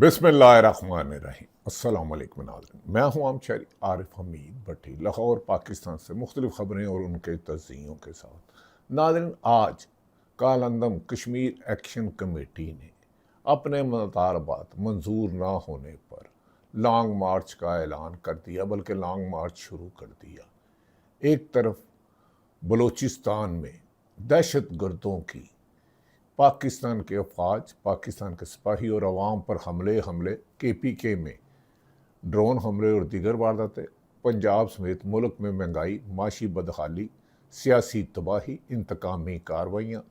बिस्मिल्लाहिर्रहमानिर्रहीम। अस्सलाम वालेकुम नाज़रीन, मैं हूँ आमशरी आरिफ हमीद भट्टी, लाहौर पाकिस्तान से मुख्तलिफ़ ख़बरें और उनके तज़ियों के साथ। नाज़रीन, आज कालंदम कश्मीर एक्शन कमेटी ने अपने मुतालबात मंजूर ना होने पर लॉन्ग मार्च का ऐलान कर दिया, बल्कि लॉन्ग मार्च शुरू कर दिया। एक तरफ बलूचिस्तान में दहशत गर्दों की पाकिस्तान के अफवाज, पाकिस्तान के सिपाही और अवाम पर हमले KPK में ड्रोन हमले और दीगर वारदातें, पंजाब समेत मुल्क में महंगाई, माशी बदहाली, सियासी तबाही, इंतकामी कार्रवाइयाँ,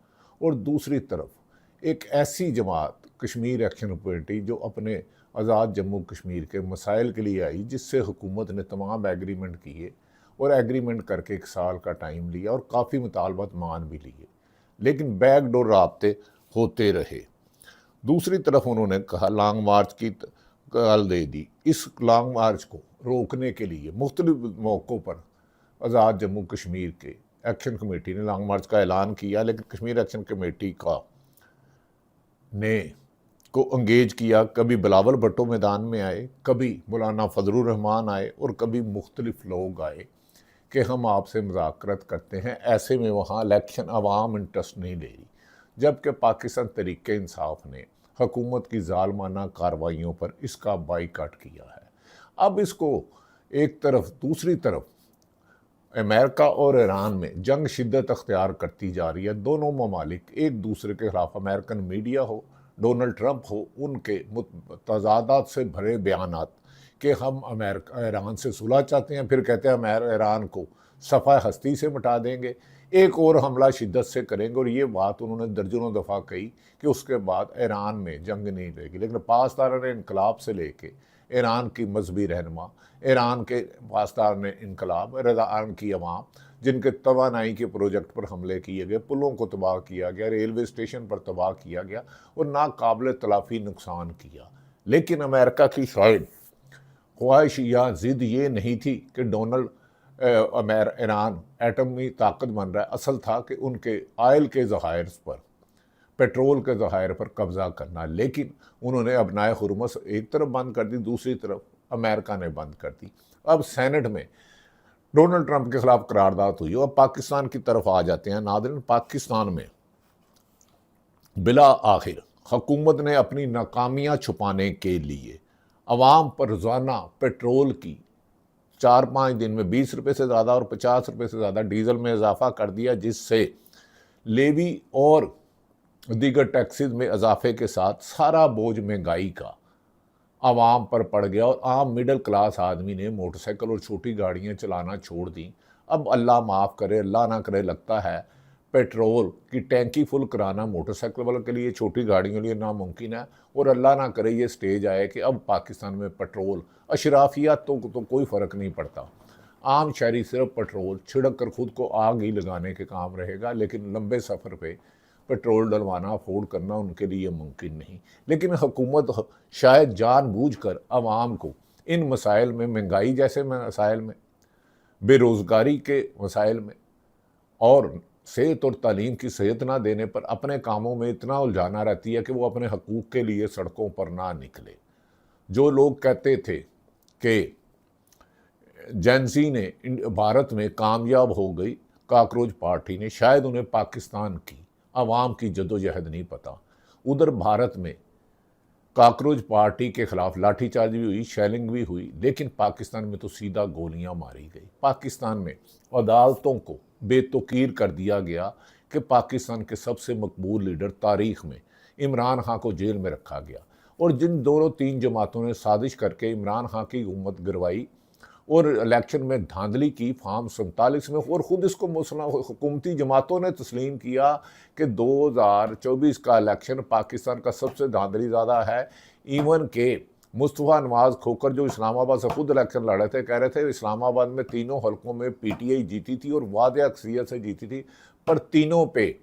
और दूसरी तरफ एक ऐसी जमात कश्मीर एक्शन कमेटी जो अपने आज़ाद जम्मू कश्मीर के मसाइल के लिए आई, जिससे हुकूमत ने तमाम एग्रीमेंट किए और एग्रीमेंट करके 1 साल का टाइम लिया और काफ़ी मुतालबात मान भी लिए, लेकिन बैकडोर राब्ते होते रहे। दूसरी तरफ उन्होंने कहा लॉन्ग मार्च की कॉल दे दी। इस लॉन्ग मार्च को रोकने के लिए मुख्तलिफ मौक़ों पर आज़ाद जम्मू कश्मीर के एक्शन कमेटी ने लॉन्ग मार्च का ऐलान किया, लेकिन कश्मीर एक्शन कमेटी ने को अंगेज किया। कभी बिलावल भुट्टो मैदान में आए, कभी मौलाना फजलुर रहमान आए और कभी मुख्तलिफ लोग आए कि हम आपसे मुज़ाकरत करते हैं। ऐसे में वहाँ इलेक्शन अवाम इंटरेस्ट नहीं ले रही, जबकि पाकिस्तान तहरीक इंसाफ ने हुकूमत की जालमाना कार्रवाइयों पर इसका बाइकाट किया है। अब इसको एक तरफ, दूसरी तरफ अमेरिका और ईरान में जंग शिद्दत अख्तियार करती जा रही है। दोनों ममालिक एक दूसरे के खिलाफ, अमेरिकन मीडिया हो, डोनाल्ड ट्रंप हो, उनके तजादात से भरे बयानात कि हम अमेरिका ईरान से सुलह चाहते हैं, फिर कहते हैं ईरान को सफ़ा हस्ती से मिटा देंगे, एक और हमला शिद्दत से करेंगे। और ये बात उन्होंने दर्जनों दफ़ा कही कि उसके बाद ईरान में जंग नहीं रहेगी। लेकिन पासदार इनकलाब से लेके ईरान की मजहबी रहनुमा, ईरान के पासदार ने इनकलाब, ईरान की अवाम, जिनके तवानाई के प्रोजेक्ट पर हमले किए गए, पुलों को तबाह किया गया, रेलवे स्टेशन पर तबाह किया गया और नाकाबिल तलाफ़ी नुकसान किया। लेकिन अमेरिका की शायद ख्वाहिश या ज़िद ये नहीं थी कि ईरान एटमी ताकत बन रहा है। असल था कि उनके आयल के ज़खायर पर, पेट्रोल के ज़खायर पर कब्ज़ा करना। लेकिन उन्होंने अपनाए हुर्मस एक तरफ बंद कर दी, दूसरी तरफ अमेरिका ने बंद कर दी। अब सेनेट में डोनाल्ड ट्रंप के खिलाफ करारदाद हुई। अब पाकिस्तान की तरफ आ जाते हैं। नाज़रीन, पाकिस्तान में बिला आखिर हुकूमत ने अपनी नाकामियाँ छुपाने के लिए अवाम पर रोज़ाना पेट्रोल की 4-5 दिन में 20 रुपये से ज़्यादा और 50 रुपये से ज़्यादा डीज़ल में इजाफा कर दिया, जिससे लेवी और दीगर टैक्सेस में इजाफे के साथ सारा बोझ महंगाई का आवाम पर पड़ गया और आम मिडिल क्लास आदमी ने मोटरसाइकिल और छोटी गाड़ियां चलाना छोड़ दी। अब अल्लाह माफ़ करे, अल्लाह ना करे, लगता है पेट्रोल की टैंकी फुल कराना मोटरसाइकिल वालों के लिए, छोटी गाड़ियों के लिए नामुमकिन है। और अल्लाह ना करे ये स्टेज आए कि अब पाकिस्तान में पेट्रोल अशराफियात तो कोई फ़र्क नहीं पड़ता, आम शहरी सिर्फ पेट्रोल छिड़क कर खुद को आग ही लगाने के काम रहेगा। लेकिन लंबे सफ़र पे पेट्रोल डलवाना, अफोर्ड करना उनके लिए मुमकिन नहीं। लेकिन हुकूमत शायद जानबूझकर अवाम को इन मसाइल में, महंगाई जैसे मसाइल में, बेरोज़गारी के मसाइल में और सेहत और तालीम की सेहत ना देने पर अपने कामों में इतना उलझाना रहती है कि वो अपने हकूक़ के लिए सड़कों पर ना निकले। जो लोग कहते थे कि जेंजी ने भारत में कामयाब हो गई काकरोच पार्टी ने, शायद उन्हें पाकिस्तान की अवाम की जदोजहद नहीं पता। उधर भारत में काकरोच पार्टी के खिलाफ लाठीचार्ज भी हुई, शेलिंग भी हुई, लेकिन पाकिस्तान में तो सीधा गोलियां मारी गई। पाकिस्तान में अदालतों को बेतौकीर कर दिया गया कि पाकिस्तान के सबसे मकबूल लीडर तारीख में इमरान खान को जेल में रखा गया। और जिन 2-3 जमातों ने साजिश करके इमरान खान की हुकूमत गिरवाई और इलेक्शन में धांधली की फार्म 47 में, और ख़ुद इसको हुकूमती जमातों ने तस्लीम किया कि 2024 का इलेक्शन पाकिस्तान का सबसे धांधली ज़्यादा है। इवन के मुस्तफ़ा नवाज़ खोकर जो इस्लामाबाद से खुद इलेक्शन लड़े थे, कह रहे थे इस्लामाबाद में तीनों हलकों में PTI जीती थी और वादे अक्सरियत से जीती थी, पर तीनों पे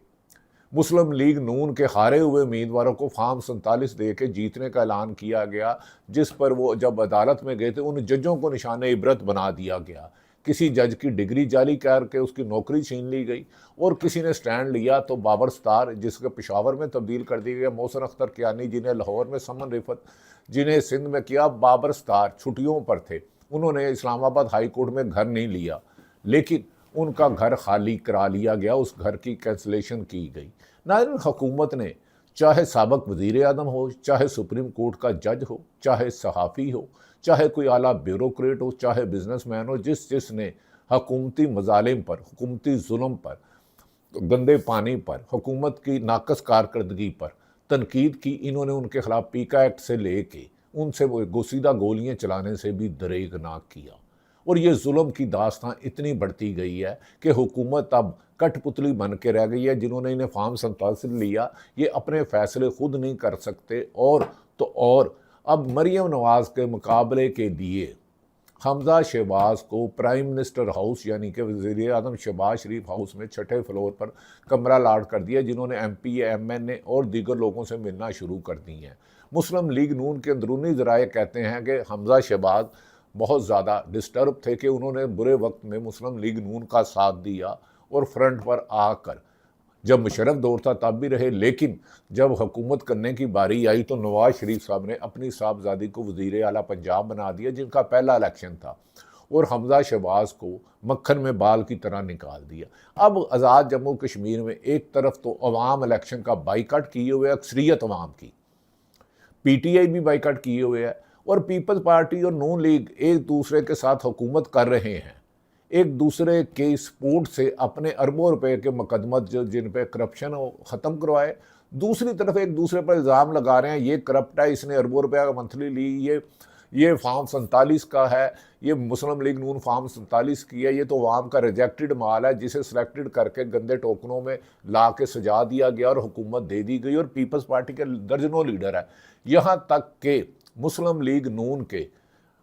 मुस्लिम लीग नून के हारे हुए उम्मीदवारों को फार्म 47 दे के जीतने का ऐलान किया गया, जिस पर वो जब अदालत में गए थे उन जजों को निशाने इबरत बना दिया गया। किसी जज की डिग्री जाली करके उसकी नौकरी छीन ली गई, और किसी ने स्टैंड लिया तो बाबर सतार, जिसको पेशावर में तब्दील कर दिया गया, मोहसिन अख्तर कियानी जिन्हें लाहौर में समन रिफत जिन्हें सिंध में किया। बाबर स्टार छुट्टियों पर थे, उन्होंने इस्लामाबाद हाई कोर्ट में घर नहीं लिया, लेकिन उनका घर खाली करा लिया गया, उस घर की कैंसलेशन की गई। नाज़रीन, हुकूमत ने चाहे साबिक वज़ीर आज़म हो, चाहे सुप्रीम कोर्ट का जज हो, चाहे सहाफ़ी हो, चाहे कोई आला ब्यूरोक्रेट हो, चाहे बिजनेसमैन हो, जिसने हुकूमती मजालिम पर, हुकूमती जुल्म पर, गंदे पानी पर, हुकूमत की नाकस कारकर्दगी पर तनकीद की, इन्होंने उनके खिलाफ पीका एक्ट से लेके उनसे वो गोसीदा गोलियां चलाने से भी दरेग ना किया। और ये जुल्म की दास्तां इतनी बढ़ती गई है कि हुकूमत अब कठपुतली बन के रह गई है। जिन्होंने इन्हें फार्म 47 लिया, ये अपने फैसले खुद नहीं कर सकते। और अब मरियम नवाज के मुकाबले के लिए हमजा शहबाज को प्राइम मिनिस्टर हाउस यानी कि वज़ीर आज़म शहबाज शरीफ हाउस में 6ठे फ्लोर पर कमरा अलाट कर दिया, जिन्होंने MP, MNA और दीगर लोगों से मिलना शुरू कर दी हैं। मुस्लिम लीग नून के अंदरूनी ज़राए कहते हैं कि हमजा शहबाज बहुत ज़्यादा डिस्टर्ब थे कि उन्होंने बुरे वक्त में मुस्लिम लीग नून का साथ दिया और फ्रंट पर आकर जब मुशर्रफ दौर था तब भी रहे, लेकिन जब हुकूमत करने की बारी आई तो नवाज शरीफ साहब ने अपनी साहबजादी को वज़ीर आला पंजाब बना दिया, जिनका पहला इलेक्शन था, और हमजा शहबाज को मक्खन में बाल की तरह निकाल दिया। अब आज़ाद जम्मू कश्मीर में एक तरफ तो अवाम इलेक्शन का बाइकाट किए हुए, अक्सरियत अवाम की, PTI भी बाइकाट किए हुए है, और पीपल्स पार्टी और नून लीग एक दूसरे के साथ हुकूमत कर रहे हैं, एक दूसरे के सपोर्ट से अपने अरबों रुपए के मुकदमत जो जिन पे करप्शन हो ख़त्म करवाए। दूसरी तरफ एक दूसरे पर इल्ज़ाम लगा रहे हैं, ये करप्ट है, इसने अरबों रुपये का मंथली ली, ये फार्म 47 का है, ये मुस्लिम लीग नून फार्म 47 की है, ये तो अवाम का रिजेक्टेड माल है जिसे सिलेक्टेड करके गंदे टोकनों में ला के सजा दिया गया और हुकूमत दे दी गई। और पीपल्स पार्टी के दर्जनों लीडर है, यहाँ तक कि मुस्लिम लीग नून के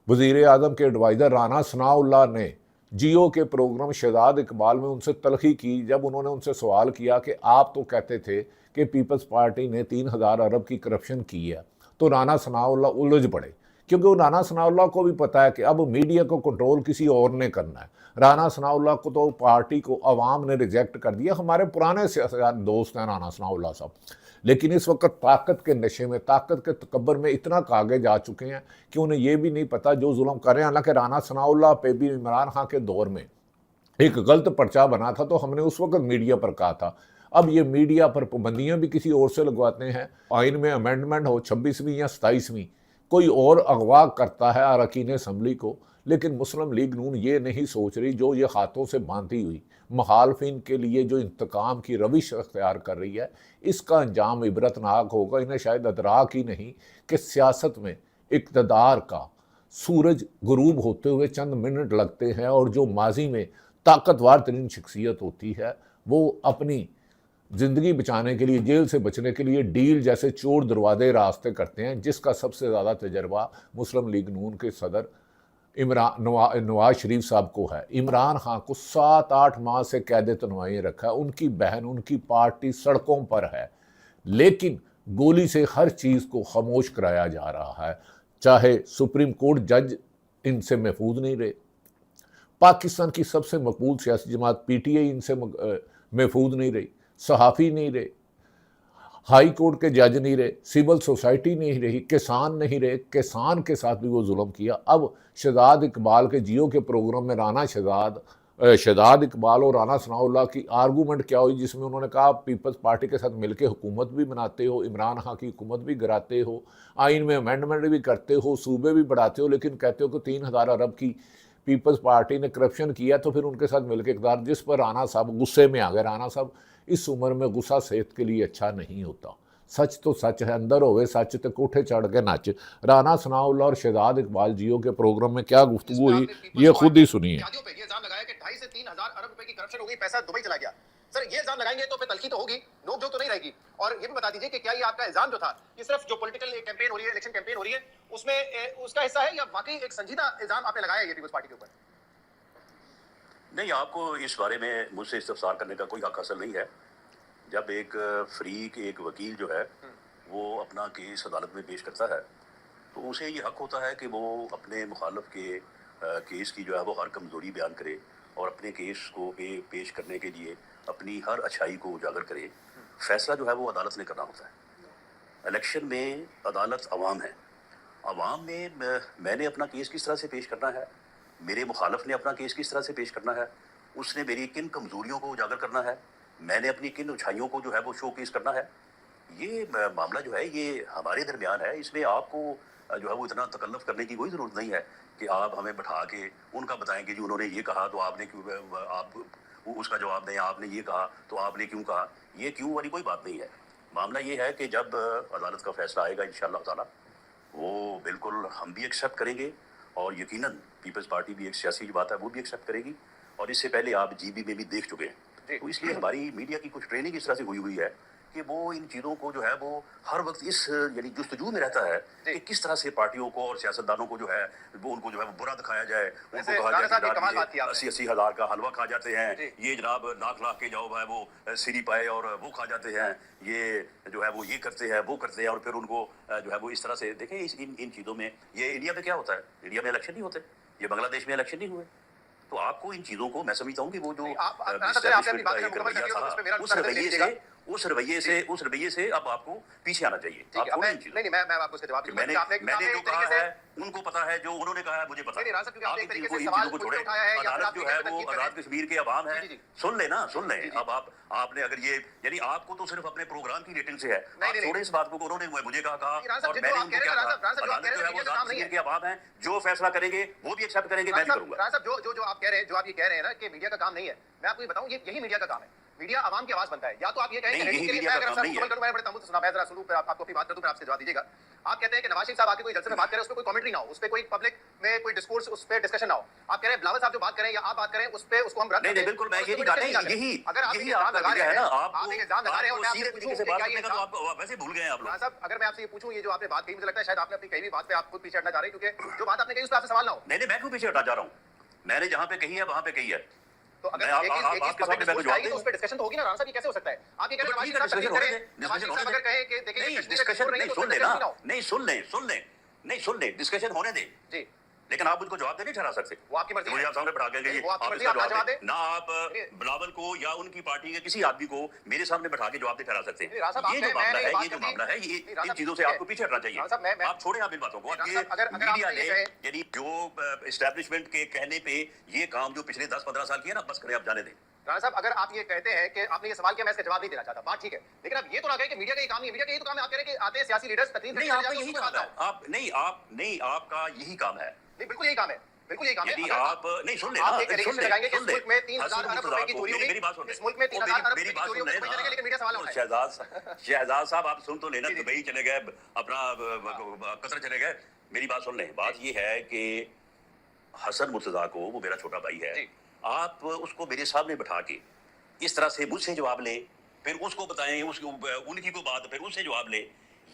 वज़ीर आज़म के एडवाइज़र राना सनाउल्लाह ने जियो के प्रोग्राम शहजाद इकबाल में उनसे तलखी की, जब उन्होंने उनसे सवाल किया कि आप तो कहते थे कि पीपल्स पार्टी ने 3000 अरब की करप्शन की है, तो राना सनाउल्लाह उलझ पड़े, क्योंकि वो राना सनाउल्लाह को भी पता है कि अब मीडिया को कंट्रोल किसी और ने करना है। राना सनाउल्लाह को तो पार्टी को अवाम ने रिजेक्ट कर दिया। हमारे पुराने सियासतदान दोस्त हैं राना सनाउल्लाह साहब, लेकिन इस वक्त ताकत के नशे में, ताकत के तकब्बर में इतना आगे जा चुके हैं कि उन्हें यह भी नहीं पता जो जुल्म कर रहे हैं। हालांकि राना सनाउल्लाह पे भी इमरान खान के दौर में एक गलत पर्चा बना था, तो हमने उस वक्त मीडिया पर कहा था। अब ये मीडिया पर पाबंदियां भी किसी और से लगवाते हैं। आइन में अमेंडमेंट हो 26वीं या 27वीं, कोई और अगवा करता है अरकान असम्बली को, लेकिन मुस्लिम लीग नून ये नहीं सोच रही, जो ये हाथों से बांधी हुई मुखालफिन के लिए जो इंतकाम की रविश अख्तियार कर रही है, इसका अंजाम इबरतनाक होगा। इन्हें शायद अदराक ही नहीं कि सियासत में इक़्तिदार का सूरज गुरूब होते हुए चंद मिनट लगते हैं, और जो माजी में ताकतवर तरीन शख्सियत होती है वो अपनी ज़िंदगी बचाने के लिए, जेल से बचने के लिए डील जैसे चोर दरवाजे रास्ते करते हैं, जिसका सबसे ज़्यादा तजर्बा मुस्लिम लीग नून के सदर नवाज शरीफ साहब को है। इमरान खान को 7-8 माह से कैद तनवाई रखा है, उनकी बहन, उनकी पार्टी सड़कों पर है, लेकिन गोली से हर चीज़ को खामोश कराया जा रहा है। चाहे सुप्रीम कोर्ट जज इनसे महफूज नहीं रहे, पाकिस्तान की सबसे मकबूल सियासी जमात PTI इनसे महफूज नहीं रही, सहाफ़ी नहीं रहे, हाई कोर्ट के जज नहीं रहे, सिविल सोसाइटी नहीं रही, किसान नहीं रहे, किसान के साथ भी वो जुल्म किया। अब शहजाद इकबाल के जियो के प्रोग्राम में राना शहजाद इकबाल और राना सनाउल्लाह की आर्गूमेंट क्या हुई, जिसमें उन्होंने कहा पीपल्स पार्टी के साथ मिलकर हुकूमत भी बनाते हो, इमरान खान की हुकूमत भी गिराते हो, आइन में अमेंडमेंट भी करते हो, सूबे भी बढ़ाते हो, लेकिन कहते हो कि 3000 अरब की पीपल्स पार्टी ने करप्शन किया, तो फिर उनके साथ मिलकर इक़्तिदार, जिस पर राना साहब गुस्से में आ गए। राना साहब, इस उम्र में गुस्सा सेहत के लिए अच्छा नहीं होता, सच तो सच है, अंदर होवे सच तो कोठे चढ़ के नच। राना सनाउल्लाह और शहजाद इकबाल जियो के प्रोग्राम में क्या गुफ्तगू हुई, ये खुद ही सुनिए। से 3000 अरब रुपए की करप्शन हो गई, पैसा दुबई चला गया। सर ये इल्जाम लगाएंगे तो फिर तलखी तो होगी, नोक-झोंक तो नहीं रहेगी। और ये भी बता दीजिए कि क्या ये आपका इल्जाम जो था, ये सिर्फ जो पॉलिटिकल कैंपेन हो रही है, इलेक्शन कैंपेन हो रही है, उसमें उसका हिस्सा है, या वाकई एक संजीदा इल्जाम आपने लगाया है पीपल्स पार्टी के ऊपर? नहीं, आपको इस बारे में मुझसे इस्तफसार करने का कोई हक हासिल नहीं है। जब एक फ्रीक, एक वकील जो है वो अपना केस अदालत में पेश करता है, तो उसे ये हक होता है कि वो अपने मुखालफ के केस की जो है वो हर कमज़ोरी बयान करे और अपने केस को पेश करने के लिए अपनी हर अच्छाई को उजागर करे। फैसला जो है वो अदालत ने करना होता है। इलेक्शन में अदालत अवाम है अवाम में मैंने अपना केस किस तरह से पेश करना है, मेरे मुखालफ ने अपना केस किस तरह से पेश करना है, उसने मेरी किन कमज़ोरियों को उजागर करना है, मैंने अपनी किन अच्छाइयों को जो है वो शो केस करना है, ये मामला जो है ये हमारे दरमियान है। इसमें आपको जो है वो इतना तकल्लुफ़ करने की कोई ज़रूरत नहीं है कि आप हमें बैठा के उनका बताएं कि जी उन्होंने ये कहा तो आपने क्यों, आप उसका जवाब दें, आपने ये कहा तो आपने क्यों कहा। ये क्यों वाली कोई बात नहीं है। मामला ये है कि जब अदालत का फैसला आएगा इंशाअल्लाह ताला, वो बिल्कुल हम भी एक्सेप्ट करेंगे और यकीनन पीपल्स पार्टी भी एक सियासी बात है वो भी एक्सेप्ट करेगी। और इससे पहले आप जीबी में भी देख चुके हैं, तो इसलिए हमारी मीडिया की कुछ ट्रेनिंग इस तरह से हुई है कि वो इन चीज़ों को जो है वो हर वक्त इस यानी जुस्तजू में रहता है कि किस तरह से पार्टियों को और सियासतदानों को जो है वो उनको जो है वो बुरा दिखाया जाए, उनको कहा जाए कि 80-80 हज़ार का हलवा खा जाते हैं, ये जनाब लाख के जो है वो सीढ़ी पाए और वो खा जाते हैं, ये जो है वो ये करते हैं वो करते हैं, और फिर उनको जो है वो इस तरह से देखें। इन चीज़ों में ये इंडिया में क्या होता है, इंडिया में इलेक्शन नहीं होते, ये बांग्लादेश में इलेक्शन नहीं हुए। तो आपको इन चीज़ों को मैं समझता हूँ कि वो जो establishment का एक रवैया था, उस रवैये से अब आपको पीछे आना चाहिए। मैं आपको उसका जवाब मैंने जो कहा है उनको पता है, जो उन्होंने कहा है मुझे पता है। आप इन चीज़ों को छोड़े, अदालत जो है वो आज़ाद कश्मीर के अवाम है, सुन लें। अब आपने अगर ये यानी आपको तो सिर्फ अपने प्रोग्राम की रेटिंग से है, आप छोड़े इस बात को, उन्होंने मुझे कहा और मैंने उनको क्या कहा। अदालत जो है वो आज़ाद कश्मीर के अवाम है, जो फैसला करेंगे वो भी एक्सेप्ट करेंगे, मैं भी करूंगा। जो आप कह रहे हैं, जो आप ये कह रहे हैं ना कि मीडिया का काम नहीं है, मैं आपको ये बताऊं, यही मीडिया का काम है। मीडिया आवाम की आवाज बनता है। या तो आप ये कहें कि मैं बड़े तमुल से सुना, मैं जरा सुनूं, फिर आपको अपनी बात कर दूं, फिर आपसे जवाब दीजिएगा। आप कहते हैं कि नवाज शरीफ साहब आके कोई जलसे में बात करें, उस पर कोई कमेंट्री ना हो, उस पर कोई पब्लिक में कोई डिस्कोर्स, उस पर डिस्कशन ना हो। आप कह रहे हैं बिलावल साहब जो बात करें या आप बात करें उस पे उसको हम रद्द नहीं, बिल्कुल मैं ये नहीं कहा, यही अगर आप इल्जाम लगा रहे हैं ना, आप एक इल्जाम लगा रहे हैं और मैं आपसे पूछूं कि क्या ये तो आप वैसे भूल गए आप लोग। साहब, अगर मैं आपसे ये पूछूं, ये जो आपने बात कही, मुझे लगता है शायद आपने अपनी कही हुई बात पे आप खुद पीछे हटना चाह रहे हैं, क्योंकि जो बात आपने कही उस पर आपसे सवाल ना हो। नहीं, मैं क्यों पीछे हटा जा रहा हूँ, मैंने जहाँ पे कही है वहाँ पे कही है। तो अगर आपके सामने मैं जवाब दूं, उस पे डिस्कशन तो होगी ना। राणा साहब, ये कैसे हो सकता है? आप ये कह रहे हैं नवाज शरीफ साहब अगर कहे कि देखिए डिस्कशन नहीं, सुन ले, डिस्कशन होने दे जी, लेकिन आप उनको जवाब दे नहीं ठहरा सकते। वो आपकी मर्जी है, आप सामने बैठा के आप इसका जवाब दे ना, आप बिलावल को या उनकी पार्टी के किसी आदमी को मेरे सामने बैठा के जवाब नहीं ठहरा सकते। ये जो मामला है ये इन चीजों से आपको पीछे हटना चाहिए। आप छोड़े आप इन बातों को। ये मीडिया ने यानी जो एस्टैब्लिशमेंट के कहने पे ये काम जो पिछले 10-15 साल किया ना, बस करें, आप जाने दें। राणा साहब, अगर आप ये कहते हैं कि आपने ये सवाल किया, मैं इसका जवाब नहीं देना चाहता, बात ठीक है, लेकिन आप ये तो ना कहें कि मीडिया का ये काम नहीं है। मीडिया का यही तो काम है। आप कह रहे हैं कि आते हैं सियासी लीडर्स, तकलीफ नहीं, आपका यही काम है। आप नहीं, आपका यही काम है। नहीं, बिल्कुल यही काम है, बिल्कुल यही काम है। यदि आप नहीं सुन ले, आप एक एलिगेशन लगाएंगे कि इस मुल्क में 3000 अरब रुपए की चोरी होगी, मेरी बात सुन ले, इस मुल्क में 3000 अरब रुपए की चोरी होगी, लेकिन मीडिया सवाल उठाएगा। शहजाद साहब, आप सुन तो लेना, दुबई चले गए, अपना कतर चले गए, मेरी बात सुन ले। बात ये है कि हसन मुर्तजा को, वो मेरा छोटा भाई है, आप उसको मेरे सामने बैठा के इस तरह से मुझसे जवाब ले, फिर उसको बताएं, उनकी को बात, फिर उससे जवाब ले,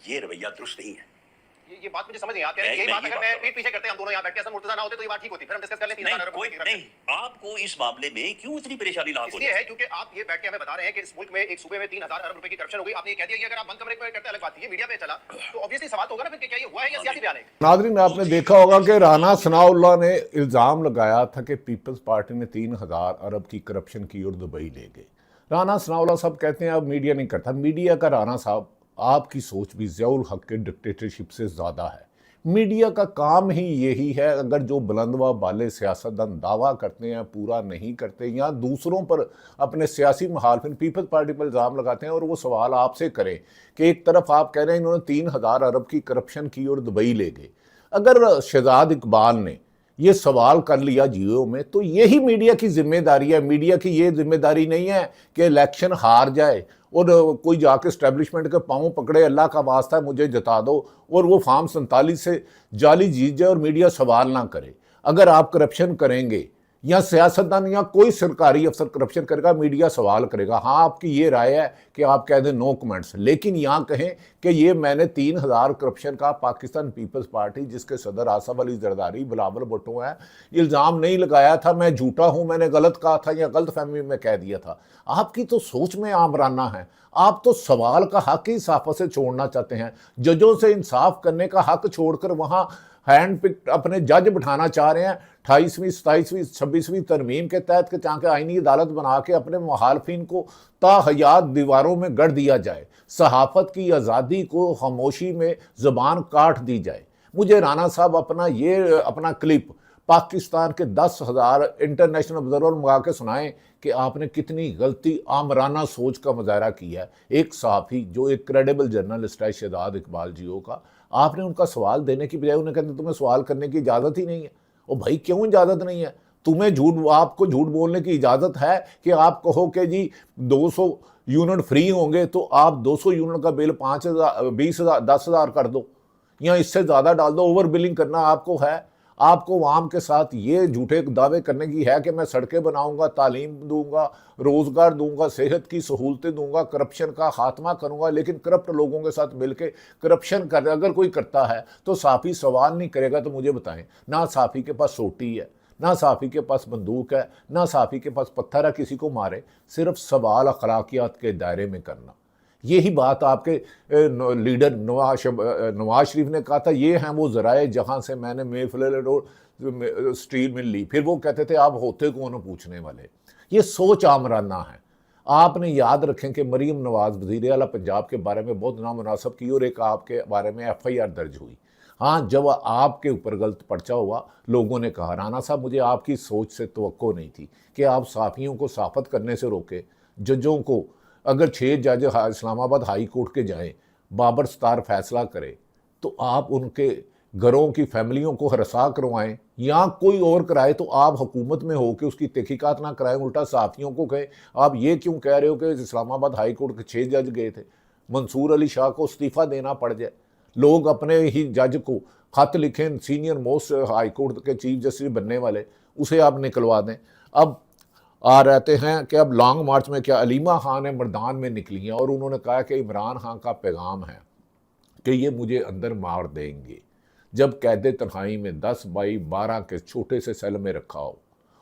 ये रवैया दुरुस्त नहीं है। ये बात मुझे समझ नहीं। आप कह रहे हैं यही बात अगर मैं पीठ पीछे करते हैं, हम दोनों यहाँ बैठ के हसन मुर्तजा ना होते तो ये बात ठीक होती, फिर हम डिस्कस कर लेते। नहीं, आपको इस मामले में क्यों इतनी परेशानी लाभ होती है? क्योंकि आप ये बैठ के हमें बता रहे हैं कि इस मुल्क में एक सूबे में 3000 अरब रुपए की करप्शन हो गई। आपने ये कह दिया कि अगर आप बंद कमरे में करते अलग बात है, ये मीडिया पे चला तो ऑब्वियसली सवाल तो होगा ना फिर, क्या ये हुआ है या सियासी बयान है? नाज़रीन, आपने देखा होगा कि राना सनाउल्लाह ने इल्ज़ाम लगाया था कि पीपल्स पार्टी ने 3000 अरब की करप्शन की और दुबई ले गए। राना सनाउल्लाह साहब कहते हैं अब मीडिया नहीं करता। मीडिया का राना साहब, आपकी सोच भी ज़ियाउल हक के डिक्टेटरशिप से ज़्यादा है। मीडिया का काम ही यही है, अगर जो बुलंदवा बाले सियासतदान दावा करते हैं पूरा नहीं करते या दूसरों पर अपने सियासी मुखालिफिन पीपल्स पार्टी पर इल्ज़ाम लगाते हैं और वो सवाल आपसे करें कि एक तरफ आप कह रहे हैं इन्होंने 3000 अरब की करप्शन की और दुबई ले गए, अगर शहजाद इकबाल ने ये सवाल कर लिया जियो में, तो यही मीडिया की जिम्मेदारी है। मीडिया की ये जिम्मेदारी नहीं है कि इलेक्शन हार जाए और कोई जाके इस्टेब्लिशमेंट के पाँव पकड़े, अल्लाह का वास्ता है मुझे जिता दो, और वो फार्म 47 से जाली जीत जाए और मीडिया सवाल ना करे। अगर आप करप्शन करेंगे या सियासतदान या कोई सरकारी अफसर करप्शन करेगा, मीडिया सवाल करेगा। हाँ, आपकी ये राय है कि आप कह दें नो कमेंट्स, लेकिन यहाँ कहें कि ये मैंने 3000 करप्शन का पाकिस्तान पीपल्स पार्टी जिसके सदर आसफ अली जरदारी, बिलावल भुट्टो हैं, इल्ज़ाम नहीं लगाया था, मैं झूठा हूँ, मैंने गलत कहा था या गलत फहमी में कह दिया था। आपकी तो सोच में आमराना है। आप तो सवाल का हक ही इंसाफ से छोड़ना चाहते हैं। जजों से इंसाफ करने का हक छोड़कर वहाँ हैंड पिक अपने जज बिठाना चाह रहे हैं। 28वीं 27वीं 26वीं तरमीम के तहत के चाहे आईनी अदालत बना के अपने मुखालफिन को ताहयात दीवारों में गढ़ दिया जाए, सहाफ़त की आज़ादी को खामोशी में ज़बान काट दी जाए। मुझे राणा साहब अपना क्लिप पाकिस्तान के 10,000 इंटरनेशनल ऑब्जर्वर मंगा के सुनाएं कि आपने कितनी गलती आमराना सोच का मुजाहरा किया है। एक सहाफ़ी जो एक क्रेडिबल जर्नलिस्ट है शहजाद इकबाल जियो का, आपने उनका सवाल देने की बजाय उन्हें कहते तुम्हें सवाल करने की इजाज़त ही नहीं है। और भाई क्यों इजाज़त नहीं है? आपको झूठ बोलने की इजाज़त है कि आप कहो कि जी 200 यूनिट फ्री होंगे तो आप 200 यूनिट का बिल 5,000 20,000 10,000 कर दो या इससे ज़्यादा डाल दो। ओवर बिलिंग करना आपको है। आपको आवाम के साथ ये झूठे दावे करने की है कि मैं सड़कें बनाऊंगा, तालीम दूंगा, रोज़गार दूंगा, सेहत की सहूलतें दूंगा, करप्शन का खात्मा करूंगा, लेकिन करप्ट लोगों के साथ मिलकर करप्शन कर अगर कोई करता है तो साफ़ी सवाल नहीं करेगा। तो मुझे बताएं, ना साफ़ी के पास सोटी है, ना साफ़ी के पास बंदूक है, ना साफ़ी के पास पत्थर है किसी को मारे, सिर्फ सवाल अखलाकियात के दायरे में करना। यही बात आपके लीडर नवाज शरीफ ने कहा था, ये हैं वो ज़राए जहाँ से मैंने मेफलेयर रोड स्टील मिल ली। फिर वो कहते थे आप होते कौन हो पूछने वाले। ये सोच आमराना है। आपने याद रखें कि मरीम नवाज वज़ीर आला पंजाब के बारे में बहुत नामुनासिब की और एक आपके बारे में FIR दर्ज हुई। हाँ, जब आपके ऊपर गलत पर्चा हुआ लोगों ने कहा राणा साहब मुझे आपकी सोच से तवक्को नहीं थी कि आप साफ़ियों को साफ़त करने से रोके, जजों को अगर 6 जज इस्लामाबाद हाई कोर्ट के जाएं, बाबर सतार फैसला करे तो आप उनके घरों की फैमिलियों को हरसा करवाएं या कोई और कराए, तो आप हुकूमत में हो के उसकी तहकीकात ना कराएं, उल्टा साफ़ियों को कहे। आप ये क्यों कह रहे हो कि इस्लामाबाद हाई कोर्ट के 6 जज गए थे, मंसूर अली शाह को इस्तीफ़ा देना पड़ जाए, लोग अपने ही जज को खत लिखें, सीनियर मोस्ट हाई कोर्ट के चीफ जस्टिस बनने वाले, उसे आप निकलवा दें। अब आ रहते हैं कि अब लॉन्ग मार्च में क्या अलीमा खान ने मैदान में निकली हैं और उन्होंने कहा कि इमरान खान का पैगाम है कि ये मुझे अंदर मार देंगे जब कैद तन्हाई में 10 बाई 12 के छोटे से सेल में रखा हो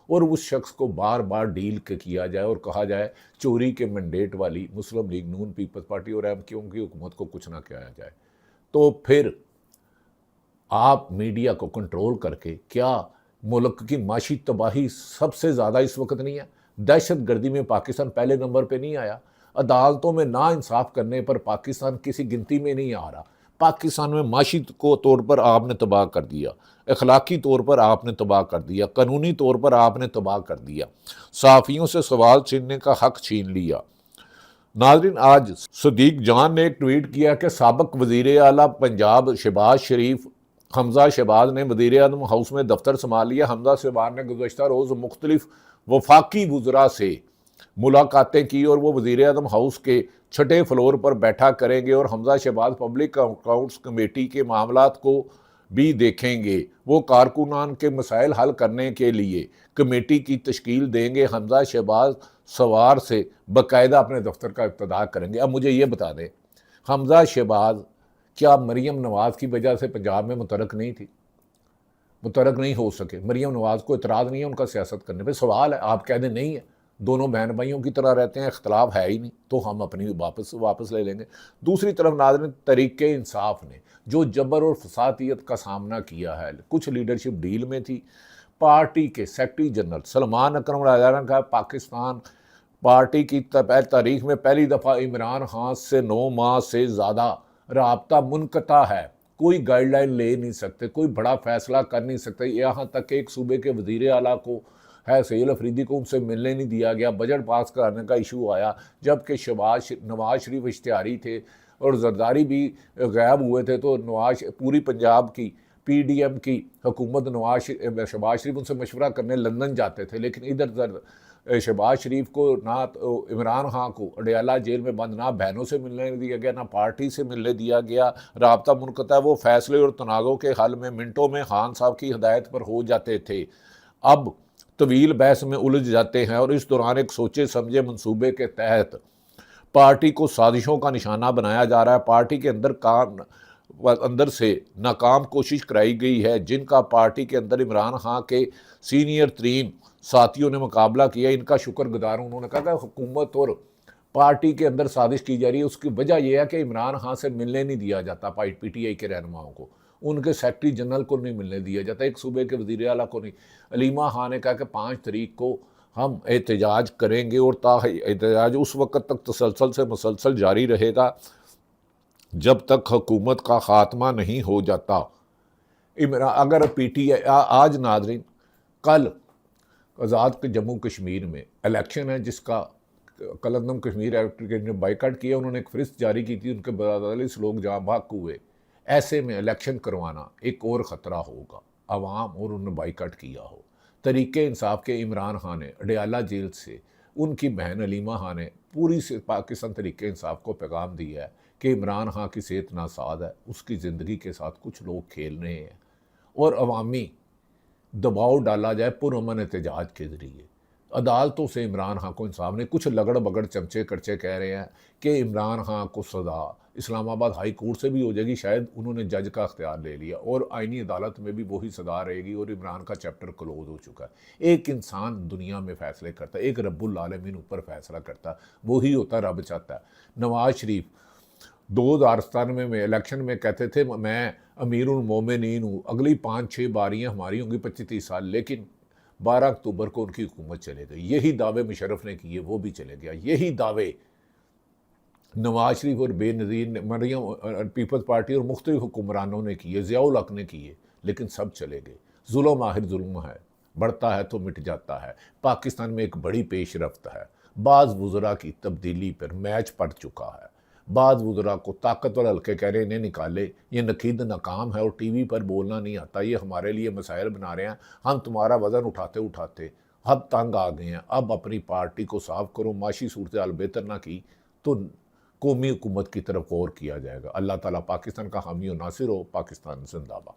और उस शख्स को बार बार डील किया जाए और कहा जाए चोरी के मैंडेट वाली मुस्लिम लीग नून पीपल्स पार्टी और MQ की हुकूमत को कुछ ना किया जाए, तो फिर आप मीडिया को कंट्रोल करके क्या मुल्क की माशी तबाही सबसे ज़्यादा इस वक्त नहीं है? दहशत गर्दी में पाकिस्तान पहले नंबर पे नहीं आया। अदालतों में ना इंसाफ करने पर पाकिस्तान किसी गिनती में नहीं आ रहा। पाकिस्तान में माशी को तौर पर आपने तबाह कर दिया, अखलाकी तौर पर आपने तबाह कर दिया, कानूनी तौर पर आपने तबाह कर दिया, सहाफ़ियों से सवाल छीनने का हक छीन लिया। नाज़रीन, आज सदीक जान ने एक ट्वीट किया कि साबिक वज़ीर आला पंजाब शहबाज शरीफ हमज़ा शहबाज ने वज़ीर आज़म हाउस में दफ्तर संभाल लिया। हमज़ा शहबाज ने गुज़श्ता रोज़ मुख्तलिफ वफाकी वुज़रा से मुलाकातें की और वो वज़ीर आज़म हाउस के 6ठे फ्लोर पर बैठा करेंगे और Hamza Shahbaz public accounts committee के मामलात को भी देखेंगे। वो कारकुनान के मसाइल हल करने के लिए कमेटी की तश्कील देंगे। हमज़ा शहबाज सवार से बाकायदा अपने दफ्तर का इब्तिदा करेंगे। अब मुझे ये बता दें, हमज़ा शहबाज क्या मरीम नवाज़ की वजह से पंजाब में मुतरक नहीं थी? मुतरक नहीं हो सके। मरीम नवाज़ को इतराज़ नहीं है उनका सियासत करने पर। सवाल है, आप कह दें नहीं है, दोनों बहन भाइयों की तरह रहते हैं, इख्तलाफ है ही नहीं, तो हम अपनी वापस ले लेंगे। दूसरी तरफ नाज़रीन, तरीक़े इंसाफ ने जो जबर और फसादियत का सामना किया है, कुछ लीडरशिप डील में थी। पार्टी के सेक्रेटरी जनरल सलमान अकरम राजा ने कहा पाकिस्तान पार्टी की तारीख में पहली दफ़ा इमरान खान से 9 माह से ज़्यादा राब्ता मुनक़ता है, कोई गाइडलाइन ले नहीं सकते, कोई बड़ा फैसला कर नहीं सकते। यहाँ तक कि एक सूबे के वज़ीर आला को है सैयद अफरीदी को उनसे मिलने नहीं दिया गया। बजट पास कराने का इशू आया जबकि नवाज शरीफ इश्तिहारी थे और जरदारी भी गायब हुए थे, तो पूरी पंजाब की PDM की हुकूमत शहबाज शरीफ उनसे मशवरा करने लंदन जाते थे, लेकिन इधर शहबाज शरीफ को ना तो इमरान खान को अडयाला जेल में बंद ना बहनों से मिलने दिया गया, ना पार्टी से मिलने दिया गया। राब्ता मुनक़ता वो फैसले और तनाज़ों के हल में मिनटों में खान साहब की हिदायत पर हो जाते थे, अब तवील बहस में उलझ जाते हैं और इस दौरान एक सोचे समझे मंसूबे के तहत पार्टी को साजिशों का निशाना बनाया जा रहा है। पार्टी के अंदर से नाकाम कोशिश कराई गई है जिनका पार्टी के अंदर इमरान खान के सीनियर तरीन साथियों ने मुकाबला किया। इनका शुक्रगुजार उन्होंने कहा कि हुकूमत और पार्टी के अंदर साजिश की जा रही है। उसकी वजह यह है कि इमरान खान से मिलने नहीं दिया जाता PTI के रहनुमाओं को, उनके सेक्रेटरी जनरल को नहीं मिलने दिया जाता, एक सूबे के वज़ीर आला को नहीं। अलीमा खान ने कहा कि 5 तारीख को हम एहतजाज करेंगे और एहतजाज उस वक्त तक मुसलसल जारी रहेगा जब तक हुकूमत का ख़ात्मा नहीं हो जाता। इमरान अगर PTI आज नाजरीन कल आज़ाद के जम्मू कश्मीर में इलेक्शन है जिसका कलंदम कश्मीर एक्टिविटी ने बाइकाट किया, उन्होंने एक फरिस्त जारी की थी, उनके 42 लोग जहाँ भाग हुए। ऐसे में इलेक्शन करवाना एक और ख़तरा होगा अवाम, और उन्होंने बाइकाट किया हो। तरीके इंसाफ के इमरान खान ने अडयाला जेल से उनकी बहन अलीमा खान ने पूरी से पाकिस्तान तरीके इंसाफ को पैगाम दिया है कि इमरान खान की सेहत नासाज है, उसकी ज़िंदगी के साथ कुछ लोग खेल रहे हैं और अवामी दबाव डाला जाए पुरअमन एहतजाज के ज़रिए। अदालतों से इमरान खान को इंसाफ ने, कुछ लगड़ बगड़ चमचे करचे कह रहे हैं कि इमरान खान को सज़ा इस्लामाबाद हाई कोर्ट से भी हो जाएगी, शायद उन्होंने जज का अख्तियार ले लिया और आईनी अदालत में भी वही सज़ा रहेगी और इमरान का चैप्टर क्लोज हो चुका है। एक इंसान दुनिया में फ़ैसले करता है, एक रब्बुल आलमीन ऊपर फैसला करता है, वही होता रब चाहता है। नवाज शरीफ 2097 में इलेक्शन में कहते थे मैं अमीरुल मोमिनीन हूँ, अगली 5-6 बारियाँ हमारी होंगी 25-30 साल, लेकिन 12 अक्टूबर को उनकी हुकूमत चले गई। यही दावे मुशर्रफ ने किए, वो भी चले गया। यही दावे नवाज शरीफ और बेनज़ीर ने, मरियम पीपल्स पार्टी और मुख्तलिफ हुक्मरानों ने किए, ज़ियाउल हक ने किए, लेकिन सब चले गए। जुल्म आखिर जुल्म है, बढ़ता है तो मिट जाता है। पाकिस्तान में एक बड़ी पेशरफ्त है, बाज़ वुज़रा की तब्दीली पर मैच पड़ चुका है। बाज़ वुज़रा को ताकतवर हल्के कह रहे इन्हें निकाले, ये नकीद नाकाम है और टीवी पर बोलना नहीं आता, ये हमारे लिए मसाइल बना रहे हैं, हम तुम्हारा वज़न उठाते उठाते हद तंग आ गए हैं, अब अपनी पार्टी को साफ करो। माशी सूरत हाल बेहतर ना की तो कौमी हुकूमत की तरफ गौर किया जाएगा। अल्लाह ताला पाकिस्तान का हामी और नासिर हो। पाकिस्तान जिंदाबाद।